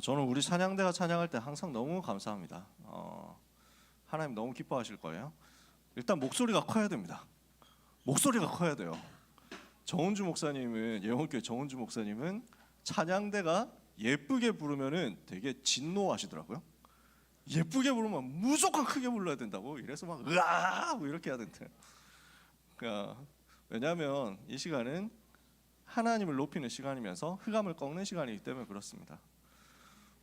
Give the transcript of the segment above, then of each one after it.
저는 우리 찬양대가 찬양할 때 항상 너무 감사합니다. 하나님 너무 기뻐하실 거예요. 일단 목소리가 커야 됩니다. 목소리가 커야 돼요. 정은주 목사님은, 예원교회 정은주 목사님은 찬양대가 예쁘게 부르면은 되게 진노하시더라고요. 예쁘게 부르면 무조건 크게 불러야 된다고. 이래서 막 으아 뭐 이렇게 해야 된대요. 그러니까 왜냐하면 이 시간은 하나님을 높이는 시간이면서 흑암을 꺾는 시간이기 때문에 그렇습니다.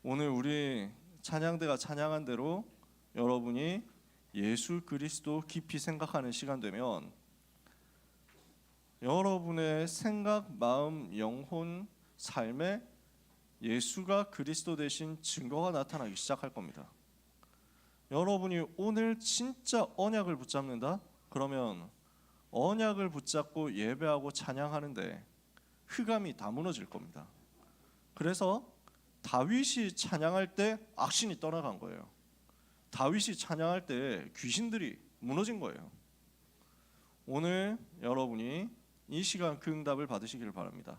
오늘 우리 찬양대가 찬양한 대로 여러분이 예수 그리스도 깊이 생각하는 시간 되면 여러분의 생각, 마음, 영혼, 삶에 예수가 그리스도 되신 증거가 나타나기 시작할 겁니다. 여러분이 오늘 진짜 언약을 붙잡는다? 그러면 언약을 붙잡고 예배하고 찬양하는데 흑암이 다 무너질 겁니다. 그래서 다윗이 찬양할 때 악신이 떠나간 거예요. 다윗이 찬양할 때 귀신들이 무너진 거예요. 오늘 여러분이 이 시간 그 응답을 받으시기를 바랍니다.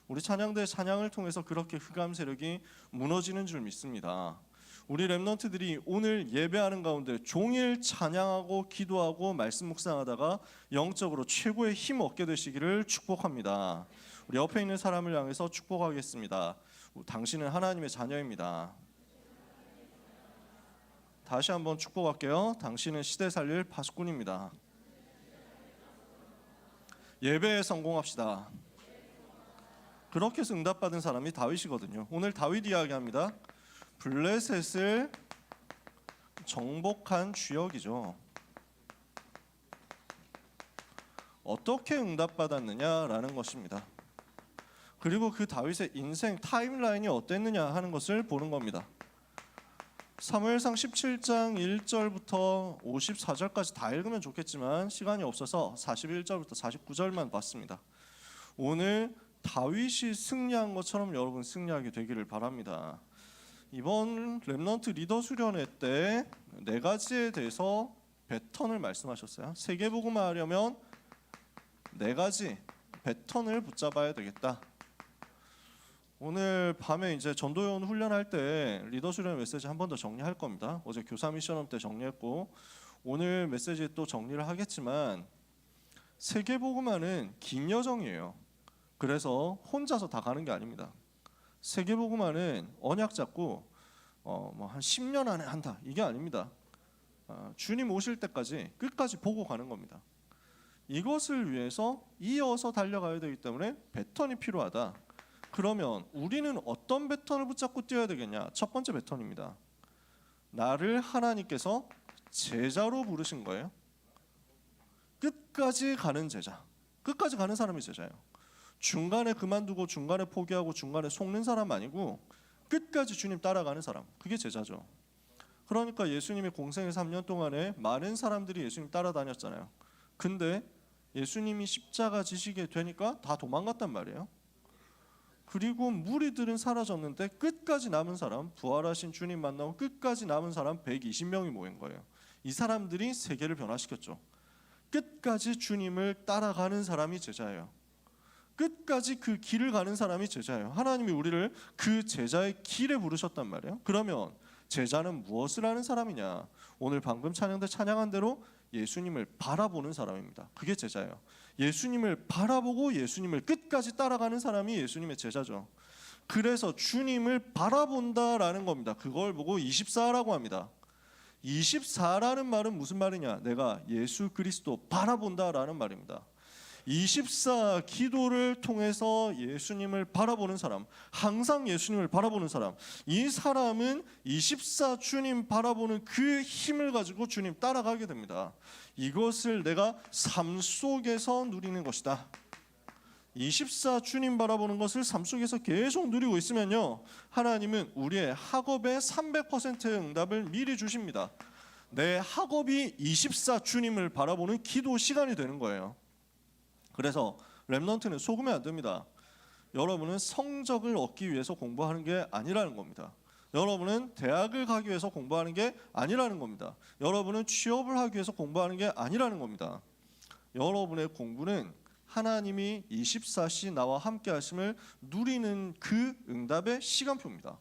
우리 찬양대 찬양을 통해서 그렇게 흑암 세력이 무너지는 줄 믿습니다. 우리 렘넌트들이 오늘 예배하는 가운데 종일 찬양하고 기도하고 말씀 묵상하다가 영적으로 최고의 힘 얻게 되시기를 축복합니다. 우리 옆에 있는 사람을 향해서 축복하겠습니다. 당신은 하나님의 자녀입니다. 다시 한번 축복할게요. 당신은 시대 살릴 파수꾼입니다. 예배에 성공합시다. 그렇게 해서 응답받은 사람이 다윗이거든요. 오늘 다윗 이야기합니다. 블레셋을 정복한 주역이죠. 어떻게 응답받았느냐라는 것입니다. 그리고 그 다윗의 인생 타임라인이 어땠느냐 하는 것을 보는 겁니다. 사무엘상 17장 1절부터 54절까지 다 읽으면 좋겠지만 시간이 없어서 41절부터 49절만 봤습니다. 오늘 다윗이 승리한 것처럼 여러분 승리하게 되기를 바랍니다. 이번 렘넌트 리더 수련회 때 4가지에 대해서 패턴을 말씀하셨어요. 세계복음화 하려면 4가지 패턴을 붙잡아야 되겠다. 오늘 밤에 이제 전도요원 훈련할 때 리더 수련 메시지 한 번 더 정리할 겁니다. 어제 교사 미션업 때 정리했고 오늘 메시지 또 정리를 하겠지만 세계복음화는 긴 여정이에요. 그래서 혼자서 다 가는 게 아닙니다. 세계복음화는 언약 잡고 한 10년 안에 한다 이게 아닙니다. 주님 오실 때까지 끝까지 보고 가는 겁니다. 이것을 위해서 이어서 달려가야 되기 때문에 패턴이 필요하다. 그러면 우리는 어떤 패턴을 붙잡고 뛰어야 되겠냐? 첫 번째 패턴입니다. 나를 하나님께서 제자로 부르신 거예요. 끝까지 가는 제자. 끝까지 가는 사람이 제자예요. 중간에 그만두고 중간에 포기하고 중간에 속는 사람 아니고 끝까지 주님 따라가는 사람. 그게 제자죠. 그러니까 예수님이 공생의 3년 동안에 많은 사람들이 예수님 따라다녔잖아요. 근데 예수님이 십자가 지시게 되니까 다 도망갔단 말이에요. 그리고 무리들은 사라졌는데 끝까지 남은 사람, 부활하신 주님 만나고 끝까지 남은 사람 120명이 모인 거예요. 이 사람들이 세계를 변화시켰죠. 끝까지 주님을 따라가는 사람이 제자예요. 끝까지 그 길을 가는 사람이 제자예요. 하나님이 우리를 그 제자의 길에 부르셨단 말이에요. 그러면 제자는 무엇을 하는 사람이냐? 오늘 방금 찬양대 찬양한 대로 예수님을 바라보는 사람입니다. 그게 제자예요. 예수님을 바라보고 예수님을 끝까지 따라가는 사람이 예수님의 제자죠. 그래서 주님을 바라본다라는 겁니다. 그걸 보고 24라고 합니다. 24라는 말은 무슨 말이냐? 내가 예수 그리스도 바라본다라는 말입니다. 24 기도를 통해서 예수님을 바라보는 사람, 항상 예수님을 바라보는 사람, 이 사람은 24 주님 바라보는 그 힘을 가지고 주님 따라가게 됩니다. 이것을 내가 삶 속에서 누리는 것이다. 24 주님 바라보는 것을 삶 속에서 계속 누리고 있으면요, 하나님은 우리의 학업의 300%의 응답을 미리 주십니다. 내 학업이 24 주님을 바라보는 기도 시간이 되는 거예요. 그래서 렘넌트는 속으면 안 됩니다. 여러분은 성적을 얻기 위해서 공부하는 게 아니라는 겁니다. 여러분은 대학을 가기 위해서 공부하는 게 아니라는 겁니다. 여러분은 취업을 하기 위해서 공부하는 게 아니라는 겁니다. 여러분의 공부는 하나님이 24시 나와 함께 하심을 누리는 그 응답의 시간표입니다.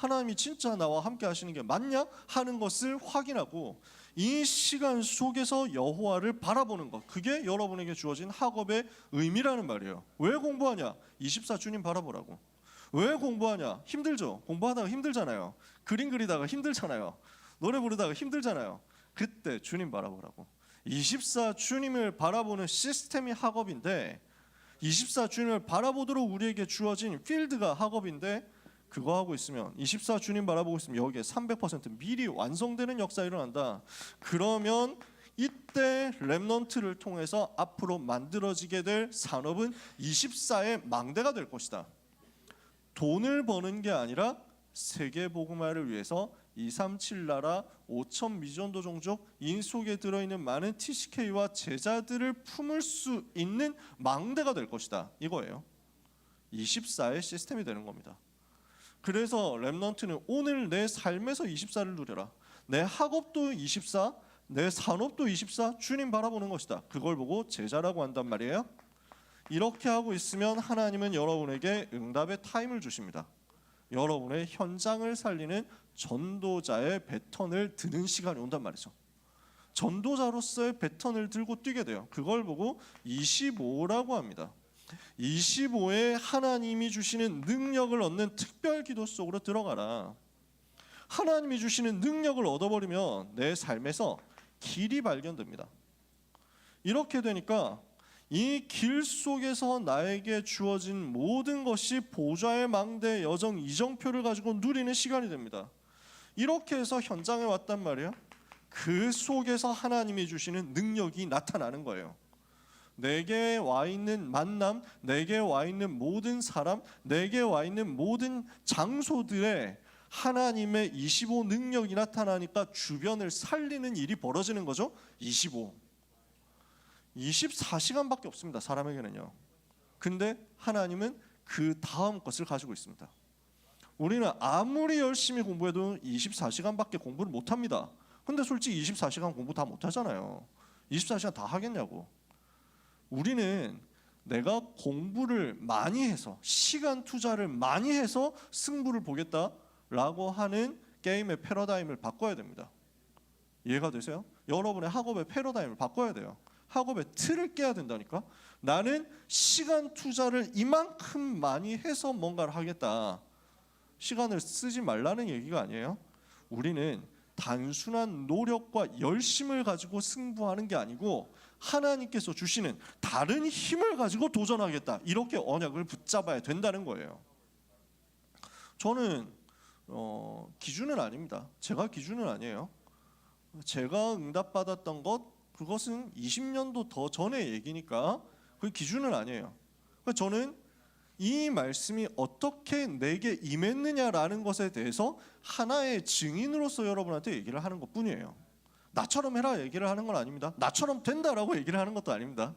하나님이 진짜 나와 함께 하시는 게 맞냐 하는 것을 확인하고 이 시간 속에서 여호와를 바라보는 것, 그게 여러분에게 주어진 학업의 의미라는 말이에요. 왜 공부하냐? 24 주님 바라보라고. 왜 공부하냐? 힘들죠. 공부하다가 힘들잖아요. 그림 그리다가 힘들잖아요. 노래 부르다가 힘들잖아요. 그때 주님 바라보라고. 24 주님을 바라보는 시스템이 학업인데, 24 주님을 바라보도록 우리에게 주어진 필드가 학업인데, 그거 하고 있으면 24 주님 바라보고 있으면 여기에 300% 미리 완성되는 역사가 일어난다. 그러면 이때 렘넌트를 통해서 앞으로 만들어지게 될 산업은 24의 망대가 될 것이다. 돈을 버는 게 아니라 세계 복음화를 위해서 237 나라 5천 미전도 종족 인 속에 들어있는 많은 TCK와 제자들을 품을 수 있는 망대가 될 것이다. 이거예요. 24의 시스템이 되는 겁니다. 그래서 렘넌트는 오늘 내 삶에서 24를 누려라. 내 학업도 24, 내 산업도 24, 주님 바라보는 것이다. 그걸 보고 제자라고 한단 말이에요. 이렇게 하고 있으면 하나님은 여러분에게 응답의 타임을 주십니다. 여러분의 현장을 살리는 전도자의 배턴을 드는 시간이 온단 말이죠. 전도자로서의 배턴을 들고 뛰게 돼요. 그걸 보고 25라고 합니다. 25에 하나님이 주시는 능력을 얻는 특별 기도 속으로 들어가라. 하나님이 주시는 능력을 얻어버리면 내 삶에서 길이 발견됩니다. 이렇게 되니까 이 길 속에서 나에게 주어진 모든 것이 보좌의 망대 여정 이정표를 가지고 누리는 시간이 됩니다. 이렇게 해서 현장에 왔단 말이에요. 그 속에서 하나님이 주시는 능력이 나타나는 거예요. 내게 와 있는 만남, 내게 와 있는 모든 사람, 내게 와 있는 모든 장소들에 하나님의 25 능력이 나타나니까 주변을 살리는 일이 벌어지는 거죠. 24시간밖에 없습니다. 사람에게는요. 근데 하나님은 그 다음 것을 가지고 있습니다. 우리는 아무리 열심히 공부해도 24시간밖에 공부를 못합니다. 근데 솔직히 24시간 공부 다 못하잖아요. 24시간 다 하겠냐고. 우리는 내가 공부를 많이 해서 시간 투자를 많이 해서 승부를 보겠다라고 하는 게임의 패러다임을 바꿔야 됩니다. 이해가 되세요? 여러분의 학업의 패러다임을 바꿔야 돼요. 학업의 틀을 깨야 된다니까. 나는 시간 투자를 이만큼 많이 해서 뭔가를 하겠다. 시간을 쓰지 말라는 얘기가 아니에요. 우리는 단순한 노력과 열심을 가지고 승부하는 게 아니고 하나님께서 주시는 다른 힘을 가지고 도전하겠다. 이렇게 언약을 붙잡아야 된다는 거예요. 저는 기준은 아닙니다. 제가 기준은 아니에요. 제가 응답받았던 그것은 20년도 더 전의 얘기니까 그 기준은 아니에요. 저는 이 말씀이 어떻게 내게 임했느냐라는 것에 대해서 하나의 증인으로서 여러분한테 얘기를 하는 것뿐이에요. 나처럼 해라 얘기를 하는 건 아닙니다. 나처럼 된다라고 얘기를 하는 것도 아닙니다.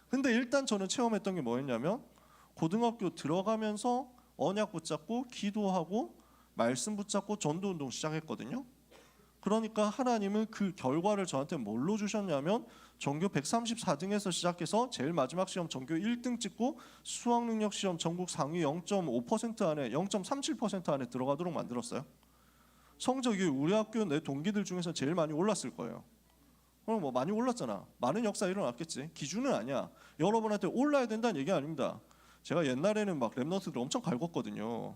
근데 일단 저는 체험했던 게 뭐였냐면 고등학교 들어가면서 언약 붙잡고 기도하고 말씀 붙잡고 전도운동 시작했거든요. 그러니까 하나님은 그 결과를 저한테 뭘로 주셨냐면 전교 134등에서 시작해서 제일 마지막 시험 전교 1등 찍고 수학능력 시험 전국 상위 0.5% 안에 0.37% 안에 들어가도록 만들었어요. 성적이 우리 학교 내 동기들 중에서 제일 많이 올랐을 거예요. 그럼 뭐 많이 올랐잖아. 많은 역사 일어났겠지. 기준은 아니야. 여러분한테 올라야 된다는 얘기 아닙니다. 제가 옛날에는 막 랩넌트들 엄청 갈궜거든요.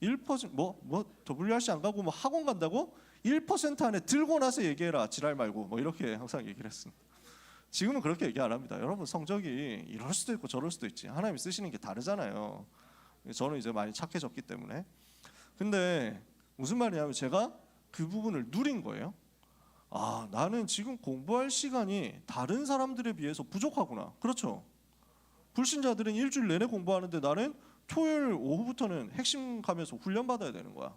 1% 뭐 WRC 안 가고 뭐 학원 간다고? 1% 안에 들고 나서 얘기해라. 지랄 말고 뭐 이렇게 항상 얘기를 했습니다. 지금은 그렇게 얘기 안 합니다. 여러분 성적이 이럴 수도 있고 저럴 수도 있지. 하나님이 쓰시는 게 다르잖아요. 저는 이제 많이 착해졌기 때문에. 근데 무슨 말이냐면 제가 그 부분을 누린 거예요. 아, 나는 지금 공부할 시간이 다른 사람들에 비해서 부족하구나. 그렇죠. 불신자들은 일주일 내내 공부하는데 나는 토요일 오후부터는 핵심 가면서 훈련 받아야 되는 거야.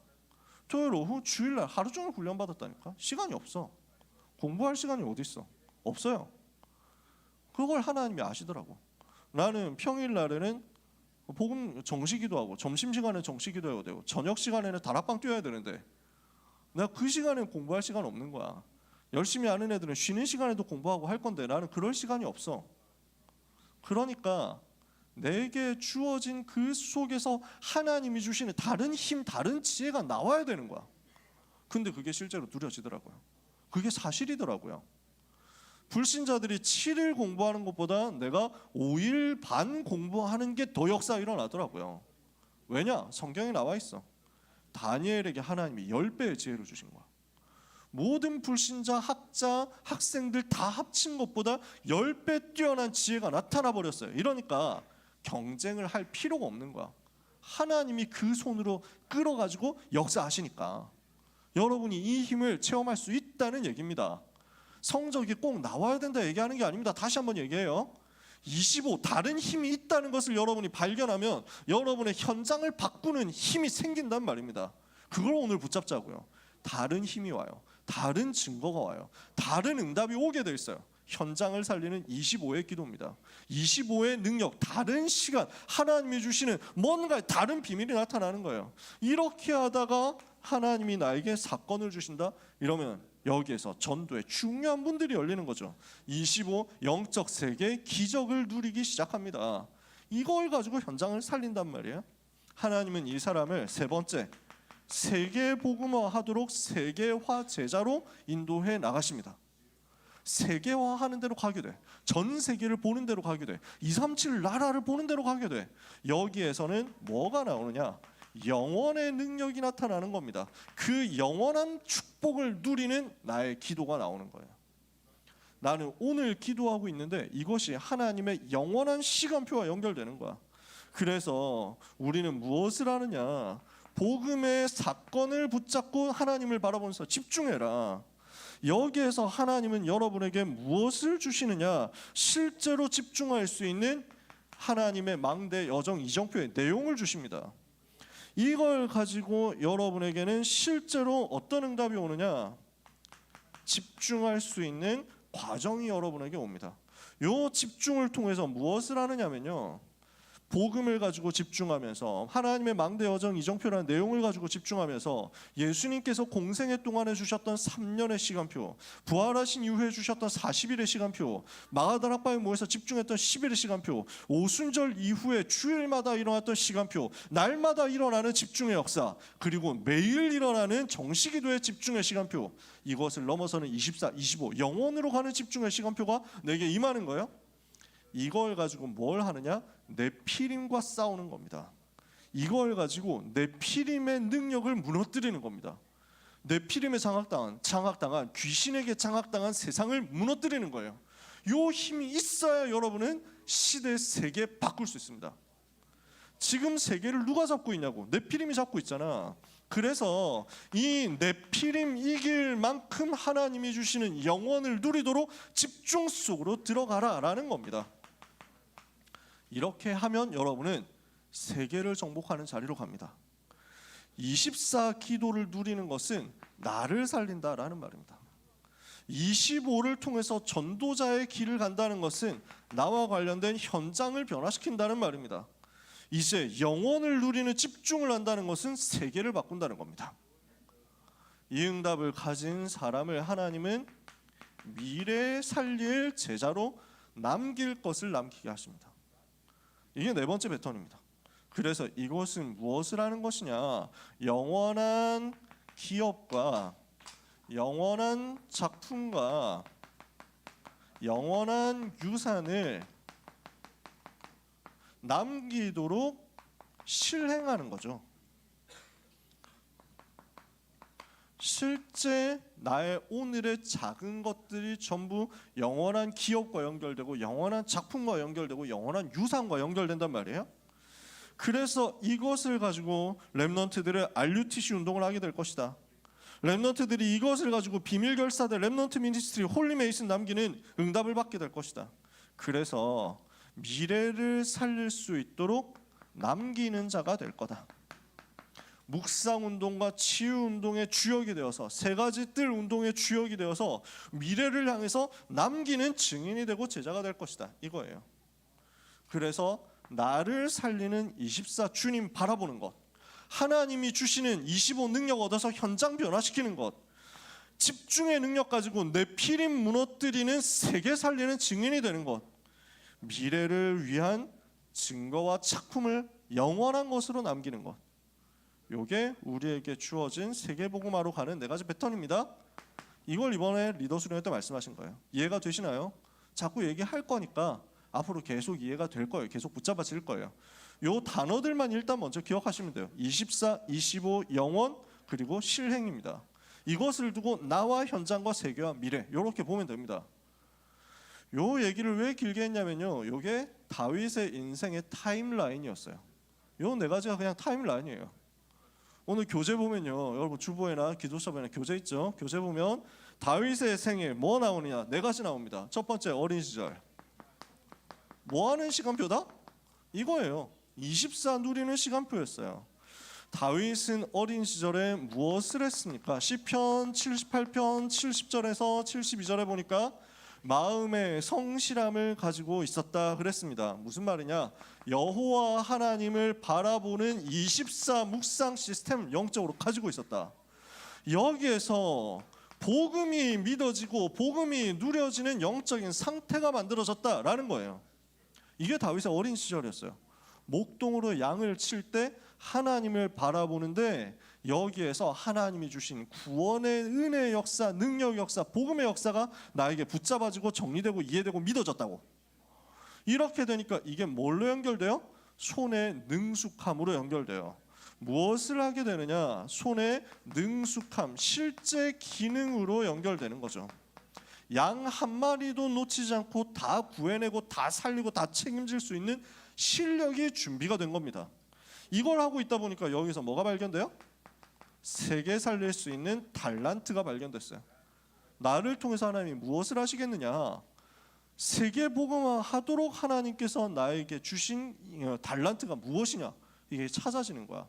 토요일 오후 주일날 하루 종일 훈련 받았다니까. 시간이 없어. 공부할 시간이 어디 있어? 없어요. 그걸 하나님이 아시더라고. 나는 평일날에는 복음 정시기도 하고 점심시간에 정시기도 해야 되고 저녁 시간에는 다락방 뛰어야 되는데 내가 그 시간에 공부할 시간 없는 거야. 열심히 하는 애들은 쉬는 시간에도 공부하고 할 건데 나는 그럴 시간이 없어. 그러니까 내게 주어진 그 속에서 하나님이 주시는 다른 힘, 다른 지혜가 나와야 되는 거야. 근데 그게 실제로 누려지더라고요. 그게 사실이더라고요. 불신자들이 7일 공부하는 것보다 내가 5일 반 공부하는 게 더 역사 일어나더라고요. 왜냐? 성경에 나와 있어. 다니엘에게 하나님이 10배의 지혜를 주신 거야. 모든 불신자, 학자, 학생들 다 합친 것보다 10배 뛰어난 지혜가 나타나 버렸어요. 이러니까 경쟁을 할 필요가 없는 거야. 하나님이 그 손으로 끌어가지고 역사하시니까 여러분이 이 힘을 체험할 수 있다는 얘기입니다. 성적이 꼭 나와야 된다 얘기하는 게 아닙니다. 다시 한번 얘기해요. 25 다른 힘이 있다는 것을 여러분이 발견하면 여러분의 현장을 바꾸는 힘이 생긴단 말입니다. 그걸 오늘 붙잡자고요. 다른 힘이 와요. 다른 증거가 와요. 다른 응답이 오게 돼 있어요. 현장을 살리는 25의 기도입니다. 25의 능력, 다른 시간, 하나님이 주시는 뭔가 다른 비밀이 나타나는 거예요. 이렇게 하다가 하나님이 나에게 사건을 주신다? 이러면 여기에서 전도의 중요한 문들이 열리는 거죠. 25 영적 세계 기적을 누리기 시작합니다. 이걸 가지고 현장을 살린단 말이에요. 하나님은 이 사람을 세 번째 세계 복음화 하도록 세계화 제자로 인도해 나가십니다. 세계화하는 대로 가게 돼. 전 세계를 보는 대로 가게 돼. 237 나라를 보는 대로 가게 돼. 여기에서는 뭐가 나오느냐? 영원의 능력이 나타나는 겁니다. 그 영원한 축복을 누리는 나의 기도가 나오는 거예요. 나는 오늘 기도하고 있는데 이것이 하나님의 영원한 시간표와 연결되는 거야. 그래서 우리는 무엇을 하느냐? 복음의 사건을 붙잡고 하나님을 바라보면서 집중해라. 여기에서 하나님은 여러분에게 무엇을 주시느냐? 실제로 집중할 수 있는 하나님의 망대 여정 이정표의 내용을 주십니다. 이걸 가지고 여러분에게는 실제로 어떤 응답이 오느냐? 집중할 수 있는 과정이 여러분에게 옵니다. 이 집중을 통해서 무엇을 하느냐면요, 복음을 가지고 집중하면서 하나님의 망대 여정 이정표라는 내용을 가지고 집중하면서 예수님께서 공생애 동안에 주셨던 3년의 시간표, 부활하신 이후에 주셨던 40일의 시간표, 마가다락방에 모여서 집중했던 10일의 시간표, 오순절 이후에 주일마다 일어났던 시간표, 날마다 일어나는 집중의 역사, 그리고 매일 일어나는 정시기도의 집중의 시간표, 이것을 넘어서는 24, 25 영원으로 가는 집중의 시간표가 내게 임하는 거예요. 이걸 가지고 뭘 하느냐? 네피림과 싸우는 겁니다. 이걸 가지고 네피림의 능력을 무너뜨리는 겁니다. 네피림에 장악당한 귀신에게 장악당한 세상을 무너뜨리는 거예요. 이 힘이 있어야 여러분은 시대 세계 바꿀 수 있습니다. 지금 세계를 누가 잡고 있냐고? 네피림이 잡고 있잖아. 그래서 이 네피림 이길 만큼 하나님이 주시는 영원을 누리도록 집중 속으로 들어가라라는 겁니다. 이렇게 하면 여러분은 세계를 정복하는 자리로 갑니다. 24 기도를 누리는 것은 나를 살린다라는 말입니다. 25를 통해서 전도자의 길을 간다는 것은 나와 관련된 현장을 변화시킨다는 말입니다. 이제 영원을 누리는 집중을 한다는 것은 세계를 바꾼다는 겁니다. 이 응답을 가진 사람을 하나님은 미래에 살릴 제자로 남길 것을 남기게 하십니다. 이게 네 번째 패턴입니다. 그래서 이것은 무엇을 하는 것이냐? 영원한 기업과 영원한 작품과 영원한 유산을 남기도록 실행하는 거죠. 실제 나의 오늘의 작은 것들이 전부 영원한 기업과 연결되고 영원한 작품과 연결되고 영원한 유산과 연결된단 말이에요. 그래서 이것을 가지고 렘넌트들의 RUTC 운동을 하게 될 것이다. 렘넌트들이 이것을 가지고 비밀결사대 렘넌트 미니스트리 홀리메이슨 남기는 응답을 받게 될 것이다. 그래서 미래를 살릴 수 있도록 남기는 자가 될 거다. 묵상운동과 치유운동의 주역이 되어서 세 가지 뜰 운동의 주역이 되어서 미래를 향해서 남기는 증인이 되고 제자가 될 것이다. 이거예요. 그래서 나를 살리는 24 주님 바라보는 것, 하나님이 주시는 25 능력 얻어서 현장 변화시키는 것, 집중의 능력 가지고 네피림 무너뜨리는 세계 살리는 증인이 되는 것, 미래를 위한 증거와 작품을 영원한 것으로 남기는 것. 요게 우리에게 주어진 세계복음화로 가는 4가지 패턴입니다. 이걸 이번에 리더 수련회 때 말씀하신 거예요. 이해가 되시나요? 자꾸 얘기할 거니까 앞으로 계속 이해가 될 거예요. 계속 붙잡아질 거예요. 요 단어들만 일단 먼저 기억하시면 돼요. 24, 25, 영원, 그리고 실행입니다. 이것을 두고 나와 현장과 세계와 미래, 이렇게 보면 됩니다. 요 얘기를 왜 길게 했냐면요, 요게 다윗의 인생의 타임라인이었어요. 요 4가지가 그냥 타임라인이에요. 오늘 교재 보면요, 여러분 주보에나 기도서에나 교재 있죠? 교재 보면 다윗의 생애 뭐 나오느냐? 4가지 나옵니다. 첫 번째, 어린 시절. 뭐 하는 시간표다? 이거예요. 24 누리는 시간표였어요. 다윗은 어린 시절에 무엇을 했습니까? 시편 78편 70절에서 72절에 보니까 마음의 성실함을 가지고 있었다 그랬습니다. 무슨 말이냐? 여호와 하나님을 바라보는 24 묵상 시스템을 영적으로 가지고 있었다. 여기에서 복음이 믿어지고 복음이 누려지는 영적인 상태가 만들어졌다라는 거예요. 이게 다윗의 어린 시절이었어요. 목동으로 양을 칠 때 하나님을 바라보는데 여기에서 하나님이 주신 구원의 은혜의 역사, 능력 역사, 복음의 역사가 나에게 붙잡아지고 정리되고 이해되고 믿어졌다고. 이렇게 되니까 이게 뭘로 연결돼요? 손의 능숙함으로 연결돼요. 무엇을 하게 되느냐? 손의 능숙함, 실제 기능으로 연결되는 거죠. 양 한 마리도 놓치지 않고 다 구해내고 다 살리고 다 책임질 수 있는 실력이 준비가 된 겁니다. 이걸 하고 있다 보니까 여기서 뭐가 발견돼요? 세계 살릴 수 있는 달란트가 발견됐어요. 나를 통해서 하나님이 무엇을 하시겠느냐? 세계 복음화 하도록 하나님께서 나에게 주신 달란트가 무엇이냐? 이게 찾아지는 거야.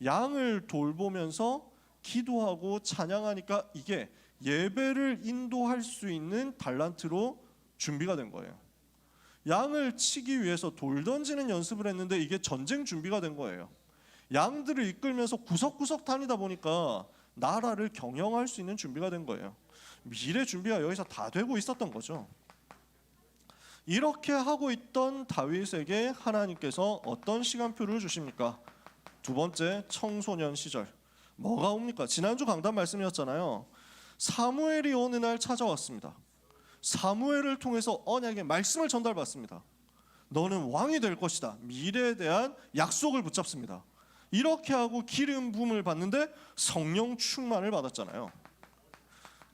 양을 돌보면서 기도하고 찬양하니까 이게 예배를 인도할 수 있는 달란트로 준비가 된 거예요. 양을 치기 위해서 돌 던지는 연습을 했는데 이게 전쟁 준비가 된 거예요. 양들을 이끌면서 구석구석 다니다 보니까 나라를 경영할 수 있는 준비가 된 거예요. 미래 준비가 여기서 다 되고 있었던 거죠. 이렇게 하고 있던 다윗에게 하나님께서 어떤 시간표를 주십니까? 2번째, 청소년 시절. 뭐가 옵니까? 지난주 강단 말씀이었잖아요. 사무엘이 어느 날 찾아왔습니다. 사무엘을 통해서 언약의 말씀을 전달받습니다. 너는 왕이 될 것이다. 미래에 대한 약속을 붙잡습니다. 이렇게 하고 기름 부음을 받는데 성령 충만을 받았잖아요.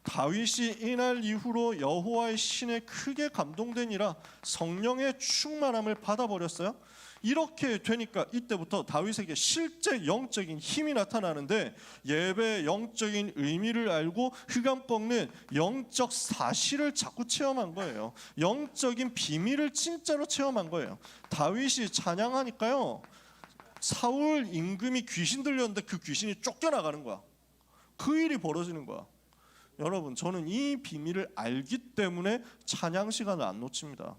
다윗이 이날 이후로 여호와의 신에 크게 감동되니라 성령의 충만함을 받아버렸어요. 이렇게 되니까 이때부터 다윗에게 실제 영적인 힘이 나타나는데 예배의 영적인 의미를 알고 흑암 꺾는 영적 사실을 자꾸 체험한 거예요. 영적인 비밀을 진짜로 체험한 거예요. 다윗이 찬양하니까요, 사울 임금이 귀신 들렸는데 그 귀신이 쫓겨나가는 거야. 그 일이 벌어지는 거야. 여러분, 저는 이 비밀을 알기 때문에 찬양 시간을 안 놓칩니다.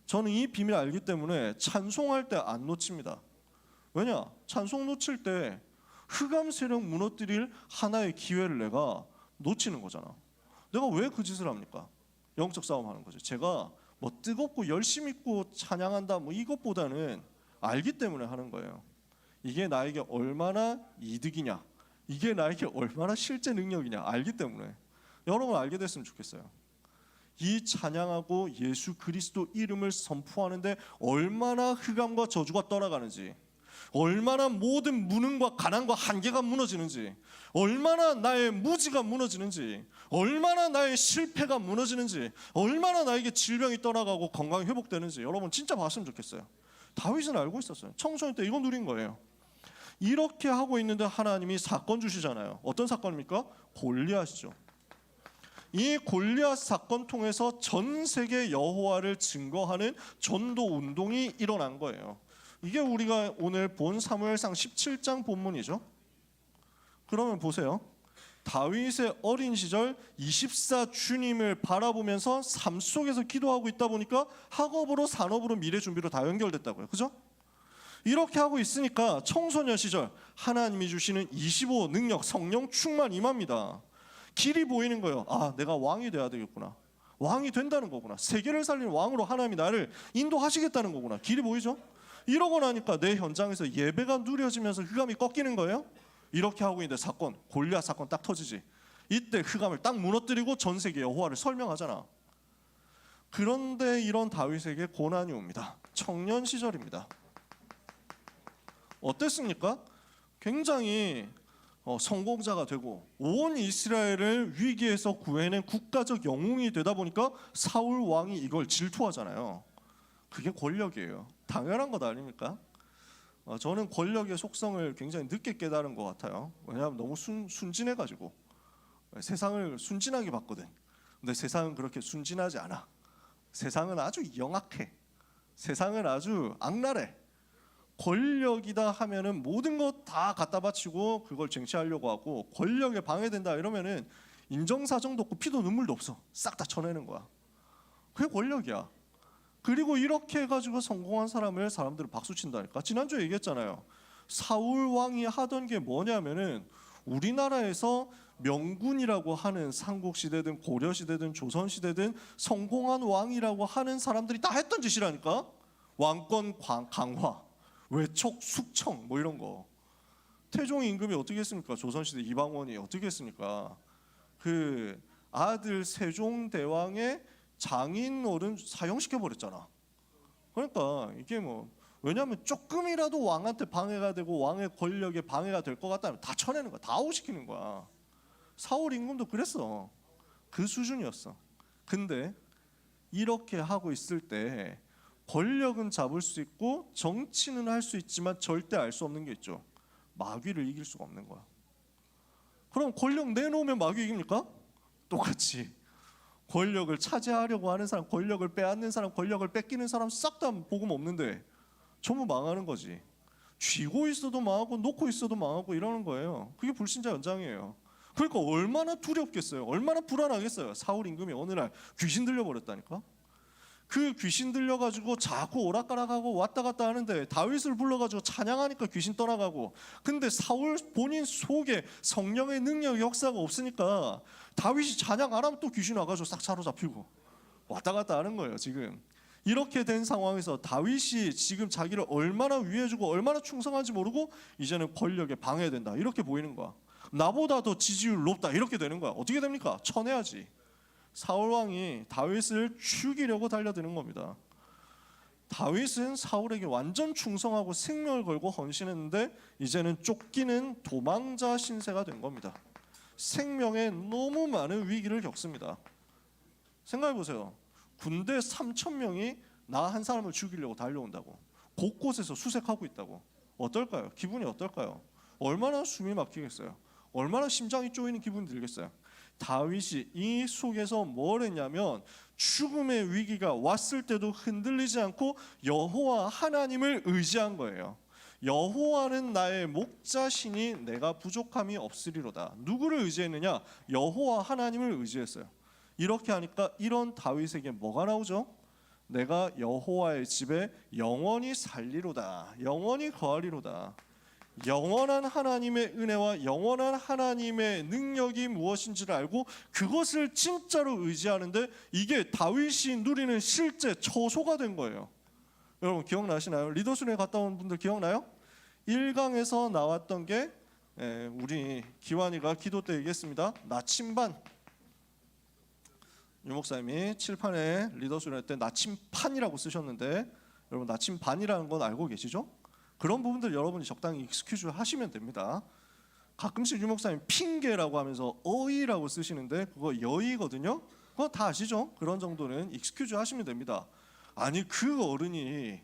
저는 이 비밀을 알기 때문에 찬송할 때 안 놓칩니다. 왜냐? 찬송 놓칠 때 흑암 세력 무너뜨릴 하나의 기회를 내가 놓치는 거잖아. 내가 왜 그 짓을 합니까? 영적 싸움 하는 거죠. 제가 뭐 뜨겁고 열심 있고 찬양한다 뭐 이것보다는 알기 때문에 하는 거예요. 이게 나에게 얼마나 이득이냐, 이게 나에게 얼마나 실제 능력이냐 알기 때문에. 여러분 알게 됐으면 좋겠어요. 이 찬양하고 예수 그리스도 이름을 선포하는데 얼마나 흑암과 저주가 떠나가는지, 얼마나 모든 무능과 가난과 한계가 무너지는지, 얼마나 나의 무지가 무너지는지, 얼마나 나의 실패가 무너지는지, 얼마나 나에게 질병이 떠나가고 건강이 회복되는지 여러분 진짜 봤으면 좋겠어요. 다윗은 알고 있었어요. 청소년 때 이거 누린 거예요. 이렇게 하고 있는데 하나님이 사건 주시잖아요. 어떤 사건입니까? 골리앗이죠. 이 골리앗 사건 통해서 전 세계 여호와를 증거하는 전도 운동이 일어난 거예요. 이게 우리가 오늘 본 사무엘상 17장 본문이죠. 그러면 보세요. 다윗의 어린 시절 24 주님을 바라보면서 삶 속에서 기도하고 있다 보니까 학업으로 산업으로 미래 준비로 다 연결됐다고요. 그죠? 이렇게 하고 있으니까 청소년 시절 하나님이 주시는 25 능력 성령 충만 임합니다. 길이 보이는 거예요. 아, 내가 왕이 돼야 되겠구나. 왕이 된다는 거구나. 세계를 살리는 왕으로 하나님이 나를 인도하시겠다는 거구나. 길이 보이죠? 이러고 나니까 내 현장에서 예배가 누려지면서 흑암이 꺾이는 거예요. 이렇게 하고 있는데 사건, 골리앗 사건 딱 터지지. 이때 흑암을 딱 무너뜨리고 전 세계 여호와를 설명하잖아. 그런데 이런 다윗에게 고난이 옵니다. 청년 시절입니다. 어땠습니까? 굉장히 성공자가 되고 온 이스라엘을 위기에서 구해낸 국가적 영웅이 되다 보니까 사울 왕이 이걸 질투하잖아요. 그게 권력이에요. 당연한 것 아닙니까? 저는 권력의 속성을 굉장히 늦게 깨달은 것 같아요. 왜냐하면 너무 순진해가지고 세상을 순진하게 봤거든. 근데 세상은 그렇게 순진하지 않아. 세상은 아주 영악해. 세상은 아주 악랄해. 권력이다 하면은 모든 것 다 갖다 바치고 그걸 쟁취하려고 하고, 권력에 방해된다 이러면은 인정사정도 없고 피도 눈물도 없어. 싹 다 쳐내는 거야. 그게 권력이야. 그리고 이렇게 해가지고 성공한 사람을 사람들은 박수 친다니까. 지난주에 얘기했잖아요. 사울 왕이 하던 게 뭐냐면은 우리나라에서 명군이라고 하는 삼국시대든 고려시대든 조선시대든 성공한 왕이라고 하는 사람들이 다 했던 짓이라니까. 왕권 강화, 외척 숙청 뭐 이런 거. 태종 임금이 어떻게 했습니까? 조선시대 이방원이 어떻게 했습니까? 그 아들 세종대왕의 장인어른 사형시켜 버렸잖아. 그러니까 이게 뭐, 왜냐하면 조금이라도 왕한테 방해가 되고 왕의 권력에 방해가 될 것 같다면 다 쳐내는 거야. 다 아웃시키는 거야. 사울 임금도 그랬어. 그 수준이었어. 근데 이렇게 하고 있을 때 권력은 잡을 수 있고 정치는 할 수 있지만 절대 알 수 없는 게 있죠. 마귀를 이길 수가 없는 거야. 그럼 권력 내놓으면 마귀 이깁니까? 똑같이. 권력을 차지하려고 하는 사람, 권력을 빼앗는 사람, 권력을 뺏기는 사람 싹 다 복음 없는데 전부 망하는 거지. 쥐고 있어도 망하고 놓고 있어도 망하고 이러는 거예요. 그게 불신자 연장이에요. 그러니까 얼마나 두렵겠어요. 얼마나 불안하겠어요. 사울 임금이 어느 날 귀신 들려버렸다니까. 그 귀신 들려가지고 자꾸 오락가락하고 왔다 갔다 하는데 다윗을 불러가지고 찬양하니까 귀신 떠나가고. 근데 사울 본인 속에 성령의 능력 역사가 없으니까 다윗이 찬양 안 하면 또 귀신 와가지고 싹 사로잡히고 왔다 갔다 하는 거예요. 지금 이렇게 된 상황에서 다윗이 지금 자기를 얼마나 위해주고 얼마나 충성한지 모르고 이제는 권력에 방해된다 이렇게 보이는 거야. 나보다 더 지지율 높다 이렇게 되는 거야. 어떻게 됩니까? 쳐내야지. 사울 왕이 다윗을 죽이려고 달려드는 겁니다. 다윗은 사울에게 완전 충성하고 생명을 걸고 헌신했는데 이제는 쫓기는 도망자 신세가 된 겁니다. 생명에 너무 많은 위기를 겪습니다. 생각해 보세요. 군대 3,000명이 나 한 사람을 죽이려고 달려온다고. 곳곳에서 수색하고 있다고. 어떨까요? 기분이 어떨까요? 얼마나 숨이 막히겠어요? 얼마나 심장이 쪼이는 기분이 들겠어요? 다윗이 이 속에서 뭘 했냐면 죽음의 위기가 왔을 때도 흔들리지 않고 여호와 하나님을 의지한 거예요. 여호와는 나의 목자시니 내가 부족함이 없으리로다. 누구를 의지했느냐? 여호와 하나님을 의지했어요. 이렇게 하니까 이런 다윗에게 뭐가 나오죠? 내가 여호와의 집에 영원히 살리로다. 영원히 거하리로다. 영원한 하나님의 은혜와 영원한 하나님의 능력이 무엇인지를 알고 그것을 진짜로 의지하는데 이게 다윗이 누리는 실제 처소가 된 거예요. 여러분 기억나시나요? 리더순회 갔다 온 분들 기억나요? 1강에서 나왔던 게 우리 기환이가 기도 때 얘기했습니다. 나침반. 유 목사님이 칠판에 리더순회 때 나침판이라고 쓰셨는데 여러분 나침반이라는 건 알고 계시죠? 그런 부분들 여러분이 적당히 익스큐즈 하시면 됩니다. 가끔씩 유 목사님 핑계라고 하면서 어이라고 쓰시는데 그거 여의거든요. 그거 다 아시죠? 그런 정도는 익스큐즈 하시면 됩니다. 아니 그 어른이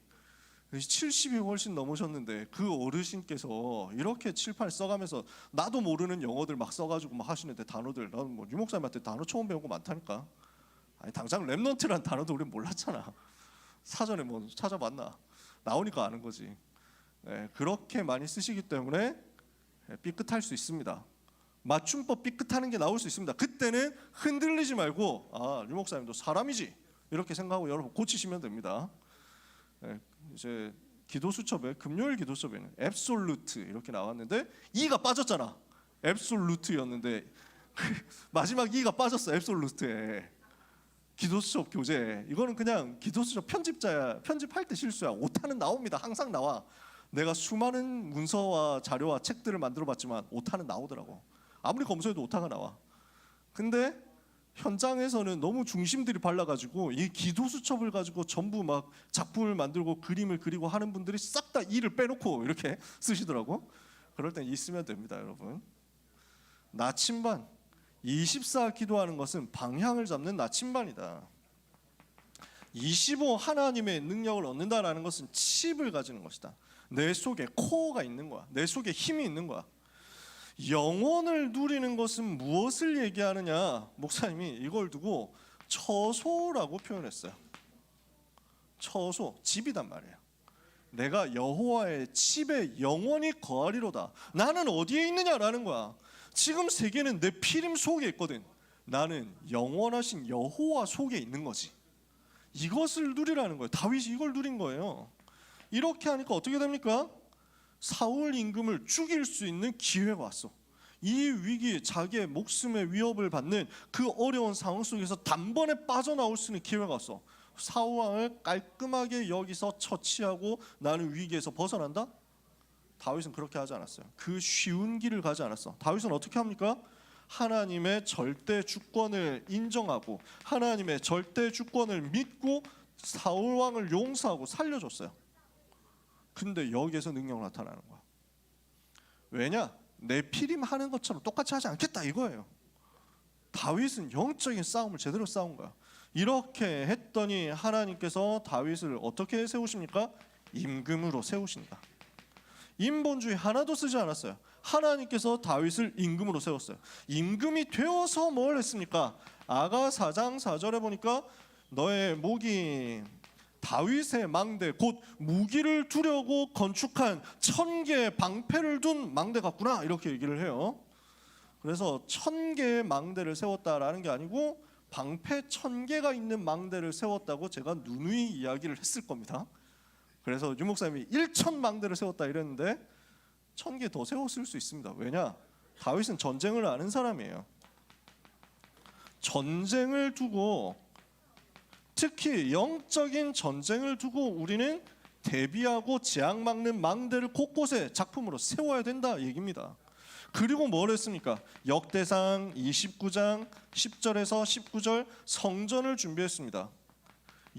70이 훨씬 넘으셨는데 그 어르신께서 이렇게 칠판을 써가면서 나도 모르는 영어들 막 써가지고 막 하시는데 단어들 나는 뭐 유 목사님한테 단어 처음 배운 거 많다니까. 아니 당장 랩넌트란 단어도 우리 몰랐잖아. 사전에 뭐 찾아봤나? 나오니까 아는 거지. 그렇게 많이 쓰시기 때문에 삐끗할 수 있습니다. 맞춤법 삐끗하는 게 나올 수 있습니다. 그때는 흔들리지 말고 유 목사님도 사람이지 이렇게 생각하고 여러분 고치시면 됩니다. 이제 기도 수첩에 금요일 기도 수첩에는 앱솔루트 이렇게 나왔는데 E가 빠졌잖아. 앱솔루트였는데 마지막 E가 빠졌어. 앱솔루트에. 기도수첩 교재. 이거는 그냥 기도수첩 편집자야. 편집할 때 실수야. 오타는 나옵니다. 항상 나와. 내가 수많은 문서와 자료와 책들을 만들어봤지만 오타는 나오더라고. 아무리 검수해도 오타가 나와. 근데 현장에서는 너무 중심들이 발라가지고 이 기도수첩을 가지고 전부 막 작품을 만들고 그림을 그리고 하는 분들이 싹 다 이를 빼놓고 이렇게 쓰시더라고. 그럴 땐 있으면 됩니다, 여러분. 나침반 24 기도하는 것은 방향을 잡는 나침반이다. 25 하나님의 능력을 얻는다라는 것은 칩을 가지는 것이다. 내 속에 코어가 있는 거야. 내 속에 힘이 있는 거야. 영원을 누리는 것은 무엇을 얘기하느냐? 목사님이 이걸 두고 처소라고 표현했어요. 처소, 집이단 말이에요. 내가 여호와의 집에 영원히 거하리로다. 나는 어디에 있느냐라는 거야. 지금 세계는 내 피림 속에 있거든. 나는 영원하신 여호와 속에 있는 거지. 이것을 누리라는 거예요. 다윗이 이걸 누린 거예요. 이렇게 하니까 어떻게 됩니까? 사울 임금을 죽일 수 있는 기회가 왔어. 이 위기, 자기의 목숨의 위협을 받는 그 어려운 상황 속에서 단번에 빠져나올 수 있는 기회가 왔어. 사울 왕을 깔끔하게 여기서 처치하고 나는 위기에서 벗어난다? 다윗은 그렇게 하지 않았어요. 그 쉬운 길을 가지 않았어. 다윗은 어떻게 합니까? 하나님의 절대 주권을 인정하고 하나님의 절대 주권을 믿고 사울 왕을 용서하고 살려줬어요. 근데 여기에서 능력 나타나는 거야. 왜냐? 내 피림 하는 것처럼 똑같이 하지 않겠다 이거예요. 다윗은 영적인 싸움을 제대로 싸운 거야. 이렇게 했더니 하나님께서 다윗을 어떻게 세우십니까? 임금으로 세우신다. 인본주의 하나도 쓰지 않았어요. 하나님께서 다윗을 임금으로 세웠어요. 임금이 되어서 뭘 했습니까? 아가 4장 4절에 보니까 너의 목이 다윗의 망대 곧 무기를 두려고 건축한 1000개의 방패를 둔 망대 같구나 이렇게 얘기를 해요. 그래서 1000개의 망대를 세웠다라는 게 아니고 방패 1000개가 있는 망대를 세웠다고 제가 누누이 이야기를 했을 겁니다. 그래서 유 목사님이 1000망대를 세웠다 이랬는데 1000개 더 세웠을 수 있습니다. 왜냐? 다윗은 전쟁을 아는 사람이에요. 전쟁을 두고 특히 영적인 전쟁을 두고 우리는 대비하고 재앙 막는 망대를 곳곳에 작품으로 세워야 된다 얘기입니다. 그리고 뭘 했습니까? 역대상 29장 10절에서 19절 성전을 준비했습니다.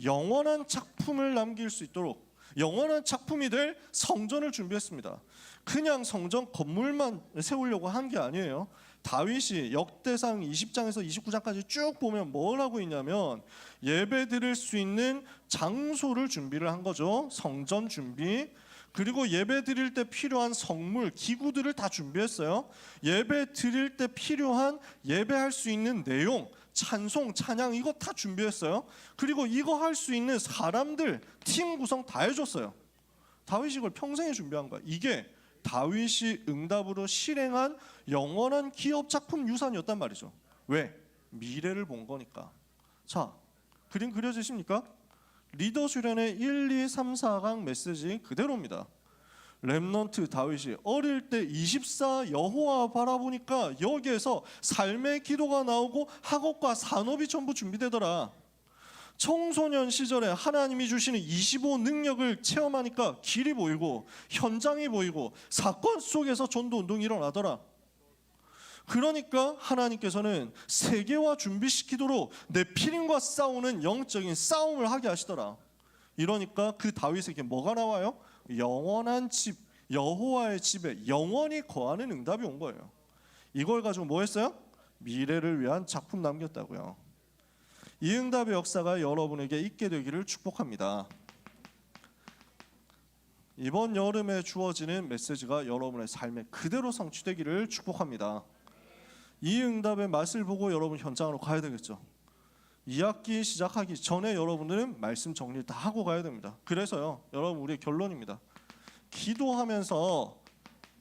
영원한 작품을 남길 수 있도록 영원한 작품이 될 성전을 준비했습니다. 그냥 성전 건물만 세우려고 한 게 아니에요. 다윗이 역대상 20장에서 29장까지 쭉 보면 뭘 하고 있냐면 예배 드릴 수 있는 장소를 준비를 한 거죠. 성전 준비. 그리고 예배 드릴 때 필요한 성물, 기구들을 다 준비했어요. 예배 드릴 때 필요한 예배할 수 있는 내용, 찬송, 찬양 이거 다 준비했어요. 그리고 이거 할 수 있는 사람들, 팀 구성 다 해줬어요. 다윗이 이걸 평생에 준비한 거야. 이게 다윗이 응답으로 실행한 영원한 기업 작품 유산이었단 말이죠. 왜? 미래를 본 거니까. 자, 그림 그려지십니까? 리더 수련의 1, 2, 3, 4강 메시지 그대로입니다. 렘넌트 다윗이 어릴 때 24 여호와 바라보니까 여기에서 삶의 기도가 나오고 학업과 산업이 전부 준비되더라. 청소년 시절에 하나님이 주시는 25 능력을 체험하니까 길이 보이고 현장이 보이고 사건 속에서 전도 운동이 일어나더라. 그러니까 하나님께서는 세계화 준비시키도록 내 피림과 싸우는 영적인 싸움을 하게 하시더라. 이러니까 그 다윗에게 뭐가 나와요? 영원한 집, 여호와의 집에 영원히 거하는 응답이 온 거예요. 이걸 가지고 뭐 했어요? 미래를 위한 작품 남겼다고요. 이 응답의 역사가 여러분에게 있게 되기를 축복합니다. 이번 여름에 주어지는 메시지가 여러분의 삶에 그대로 성취되기를 축복합니다. 이 응답의 맛을 보고 여러분 현장으로 가야 되겠죠. 2학기 시작하기 전에 여러분들은 말씀 정리를 다 하고 가야 됩니다. 그래서요, 여러분 우리의 결론입니다. 기도하면서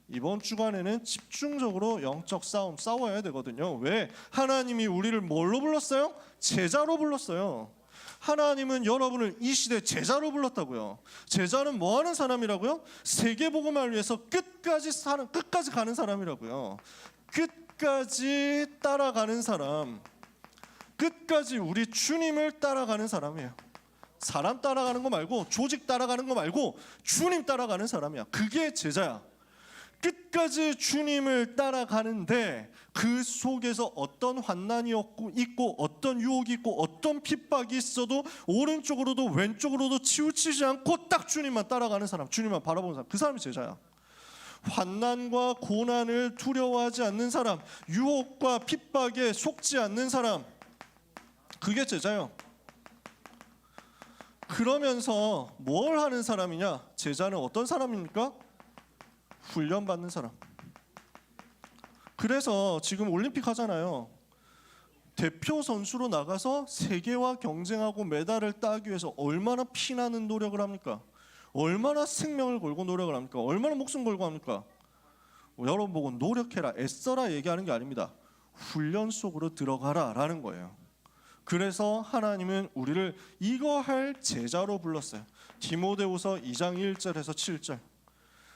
이번 주간에는 집중적으로 영적 싸움 싸워야 되거든요. 왜? 하나님이 우리를 뭘로 불렀어요? 제자로 불렀어요. 하나님은 여러분을 이 시대 제자로 불렀다고요. 제자는 뭐 하는 사람이라고요? 세계복음을 위해서 끝까지 가는 사람이라고요. 끝까지 따라가는 사람. 끝까지 우리 주님을 따라가는 사람이에요. 사람 따라가는 거 말고, 조직 따라가는 거 말고 주님 따라가는 사람이야. 그게 제자야. 끝까지 주님을 따라가는데 그 속에서 어떤 환난이 있고 어떤 유혹이 있고 어떤 핍박이 있어도 오른쪽으로도 왼쪽으로도 치우치지 않고 딱 주님만 따라가는 사람, 주님만 바라보는 사람, 그 사람이 제자야. 환난과 고난을 두려워하지 않는 사람, 유혹과 핍박에 속지 않는 사람, 그게 제자예요. 그러면서 뭘 하는 사람이냐? 제자는 어떤 사람입니까? 훈련받는 사람. 그래서 지금 올림픽 하잖아요. 대표 선수로 나가서 세계와 경쟁하고 메달을 따기 위해서 얼마나 피나는 노력을 합니까? 얼마나 생명을 걸고 노력을 합니까? 얼마나 목숨 걸고 합니까? 여러분 보고 노력해라, 애써라 얘기하는 게 아닙니다. 훈련 속으로 들어가라 라는 거예요. 그래서 하나님은 우리를 이거 할 제자로 불렀어요. 디모데후서 2장 1절에서 7절.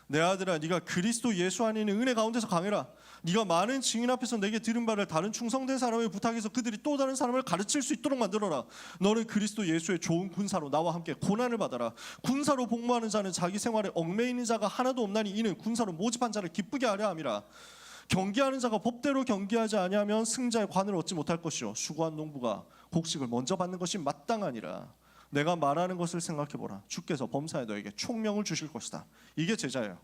내 아들아, 네가 그리스도 예수 안에 있는 은혜 가운데서 강해라. 네가 많은 증인 앞에서 내게 들은 바를 다른 충성된 사람에 부탁해서 그들이 또 다른 사람을 가르칠 수 있도록 만들어라. 너는 그리스도 예수의 좋은 군사로 나와 함께 고난을 받아라. 군사로 복무하는 자는 자기 생활에 얽매이는 자가 하나도 없나니 이는 군사로 모집한 자를 기쁘게 하려 함이라. 경기하는 자가 법대로 경기하지 아니하면 승자의 관을 얻지 못할 것이요 수고한 농부가 곡식을 먼저 받는 것이 마땅하니라. 내가 말하는 것을 생각해보라. 주께서 범사에 너에게 총명을 주실 것이다. 이게 제자예요.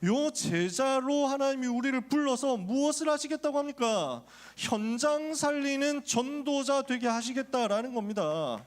요 제자로 하나님이 우리를 불러서 무엇을 하시겠다고 합니까? 현장 살리는 전도자 되게 하시겠다라는 겁니다.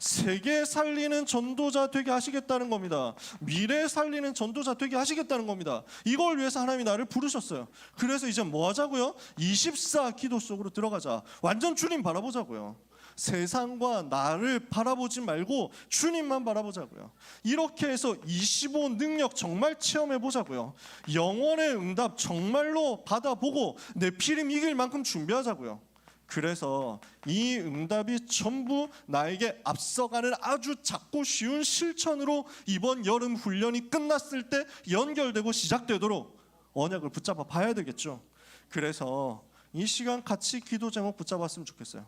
세계 살리는 전도자 되게 하시겠다는 겁니다. 미래 살리는 전도자 되게 하시겠다는 겁니다. 이걸 위해서 하나님이 나를 부르셨어요. 그래서 이제 뭐 하자고요? 24 기도 속으로 들어가자. 완전 주님 바라보자고요. 세상과 나를 바라보지 말고 주님만 바라보자고요. 이렇게 해서 25 능력 정말 체험해 보자고요. 영원의 응답 정말로 받아보고 내 피름 이길 만큼 준비하자고요. 그래서 이 응답이 전부 나에게 앞서가는 아주 작고 쉬운 실천으로 이번 여름 훈련이 끝났을 때 연결되고 시작되도록 언약을 붙잡아 봐야 되겠죠. 그래서 이 시간 같이 기도 제목 붙잡았으면 좋겠어요.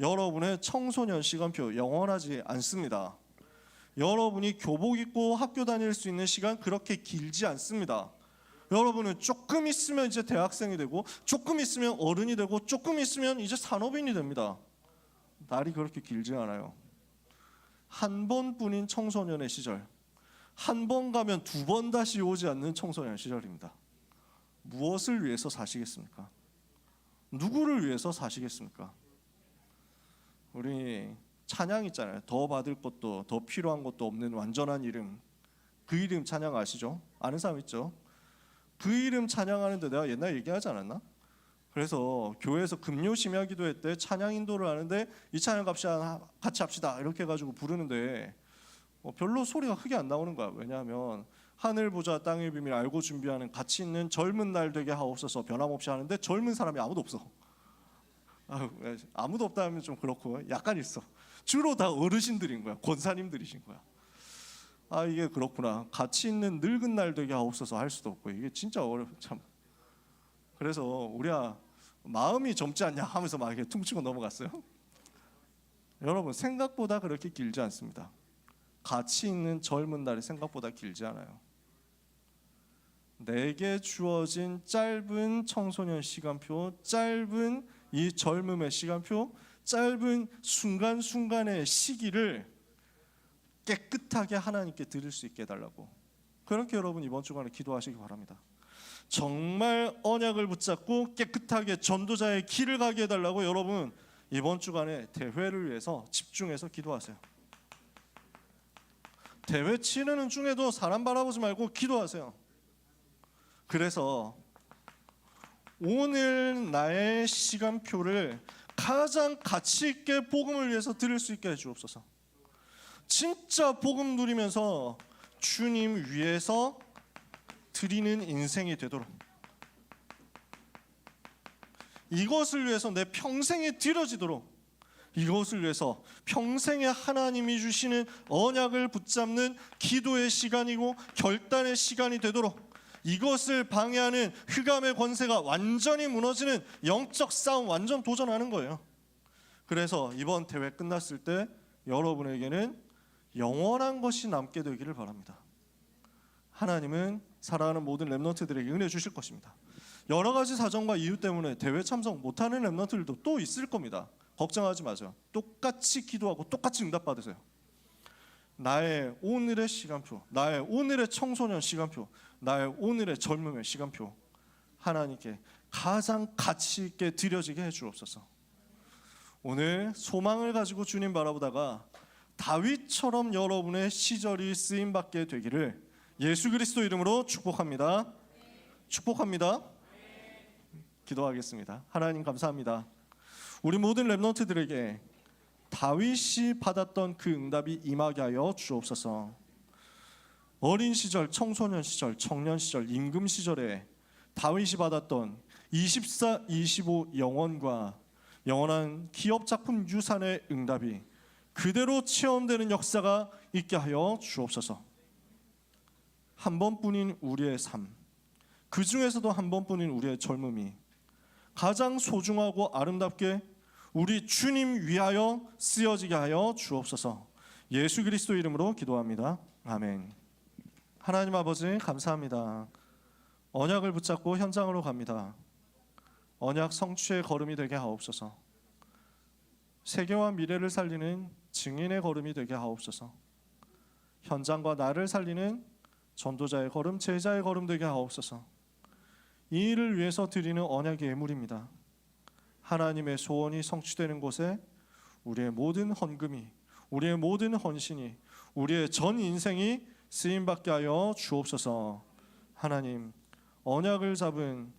여러분의 청소년 시간표 영원하지 않습니다. 여러분이 교복 입고 학교 다닐 수 있는 시간 그렇게 길지 않습니다. 여러분은 조금 있으면 이제 대학생이 되고 조금 있으면 어른이 되고 조금 있으면 이제 산업인이 됩니다. 날이 그렇게 길지 않아요. 한 번뿐인 청소년의 시절, 한 번 가면 두 번 다시 오지 않는 청소년 시절입니다. 무엇을 위해서 사시겠습니까? 누구를 위해서 사시겠습니까? 우리 찬양 있잖아요. 더 받을 것도 더 필요한 것도 없는 완전한 이름. 그 이름 찬양 아시죠? 아는 사람 있죠? 그 이름 찬양하는데 내가 옛날에 얘기하지 않았나? 그래서 교회에서 금요 심야 기도회 때 찬양 인도를 하는데 이 찬양 같이 합시다 이렇게 해가지고 부르는데 별로 소리가 크게 안 나오는 거야. 왜냐하면 하늘 보자 땅의 비밀 알고 준비하는 가치 있는 젊은 날 되게 하옵소서 변함없이 하는데 젊은 사람이 아무도 없어. 아무도 없다 하면 좀 그렇고 약간 있어. 주로 다 어르신들인 거야. 권사님들이신 거야. 이게 그렇구나. 가치 있는 늙은 날 되게 하옵소서 할 수도 없고 이게 진짜 참. 그래서 우리가 마음이 젊지 않냐 하면서 막 이렇게 퉁치고 넘어갔어요. 여러분 생각보다 그렇게 길지 않습니다. 가치 있는 젊은 날이 생각보다 길지 않아요. 내게 주어진 짧은 청소년 시간표, 짧은 이 젊음의 시간표, 짧은 순간순간의 시기를 깨끗하게 하나님께 드릴 수 있게 해달라고. 그렇게 여러분 이번 주간에 기도하시기 바랍니다. 정말 언약을 붙잡고 깨끗하게 전도자의 길을 가게 해달라고 여러분 이번 주간에 대회를 위해서 집중해서 기도하세요. 대회 치르는 중에도 사람 바라보지 말고 기도하세요. 그래서 오늘 나의 시간표를 가장 가치 있게 복음을 위해서 드릴 수 있게 해주옵소서. 진짜 복음 누리면서 주님 위해서 드리는 인생이 되도록, 이것을 위해서 내 평생이 드려지도록, 이것을 위해서 평생에 하나님이 주시는 언약을 붙잡는 기도의 시간이고 결단의 시간이 되도록, 이것을 방해하는 흑암의 권세가 완전히 무너지는 영적 싸움 완전 도전하는 거예요. 그래서 이번 대회 끝났을 때 여러분에게는 영원한 것이 남게 되기를 바랍니다. 하나님은 사랑하는 모든 렘넌트들에게 은혜 주실 것입니다. 여러 가지 사정과 이유 때문에 대회 참석 못하는 렘넌트들도 또 있을 겁니다. 걱정하지 마세요. 똑같이 기도하고 똑같이 응답받으세요. 나의 오늘의 시간표, 나의 오늘의 청소년 시간표, 나의 오늘의 젊음의 시간표, 하나님께 가장 가치 있게 드려지게 해주옵소서. 오늘 소망을 가지고 주님 바라보다가 다윗처럼 여러분의 시절이 쓰임받게 되기를 예수 그리스도 이름으로 축복합니다. 축복합니다. 기도하겠습니다. 하나님 감사합니다. 우리 모든 렘넌트들에게 다윗이 받았던 그 응답이 임하게 하여 주옵소서. 어린 시절, 청소년 시절, 청년 시절, 임금 시절에 다윗이 받았던 24, 25 영원과 영원한 기업 작품 유산의 응답이 그대로 체험되는 역사가 있게 하여 주옵소서. 한 번뿐인 우리의 삶, 그 중에서도 한 번뿐인 우리의 젊음이 가장 소중하고 아름답게 우리 주님 위하여 쓰여지게 하여 주옵소서. 예수 그리스도 이름으로 기도합니다. 아멘. 하나님 아버지 감사합니다. 언약을 붙잡고 현장으로 갑니다. 언약 성취의 걸음이 되게 하옵소서. 세계와 미래를 살리는 증인의 걸음이 되게 하옵소서. 현장과 나를 살리는 전도자의 걸음, 제자의 걸음 되게 하옵소서. 이 일을 위해서 드리는 언약의 예물입니다. 하나님의 소원이 성취되는 곳에 우리의 모든 헌금이, 우리의 모든 헌신이, 우리의 전 인생이 쓰임받게 하여 주옵소서. 하나님, 언약을 잡은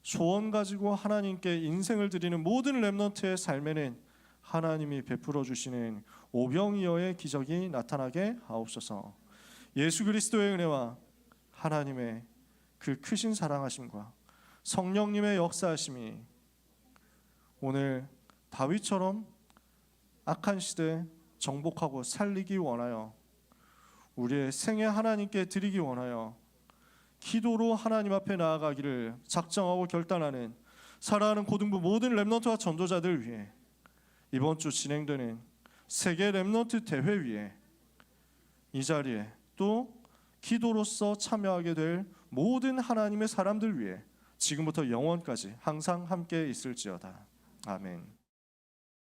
소원 가지고 하나님께 인생을 드리는 모든 렘넌트의 삶에는 하나님이 베풀어 주시는 오병이어의 기적이 나타나게 하옵소서. 예수 그리스도의 은혜와 하나님의 그 크신 사랑하심과 성령님의 역사하심이 오늘 다윗처럼 악한 시대 정복하고 살리기 원하여 우리의 생애 하나님께 드리기 원하여 기도로 하나님 앞에 나아가기를 작정하고 결단하는 사랑하는 고등부 모든 렘넌트와 전도자들 위해 이번 주 진행되는 세계 렘넌트 대회 위에 이 자리에 또 기도로서 참여하게 될 모든 하나님의 사람들 위해 지금부터 영원까지 항상 함께 있을지어다. 아멘.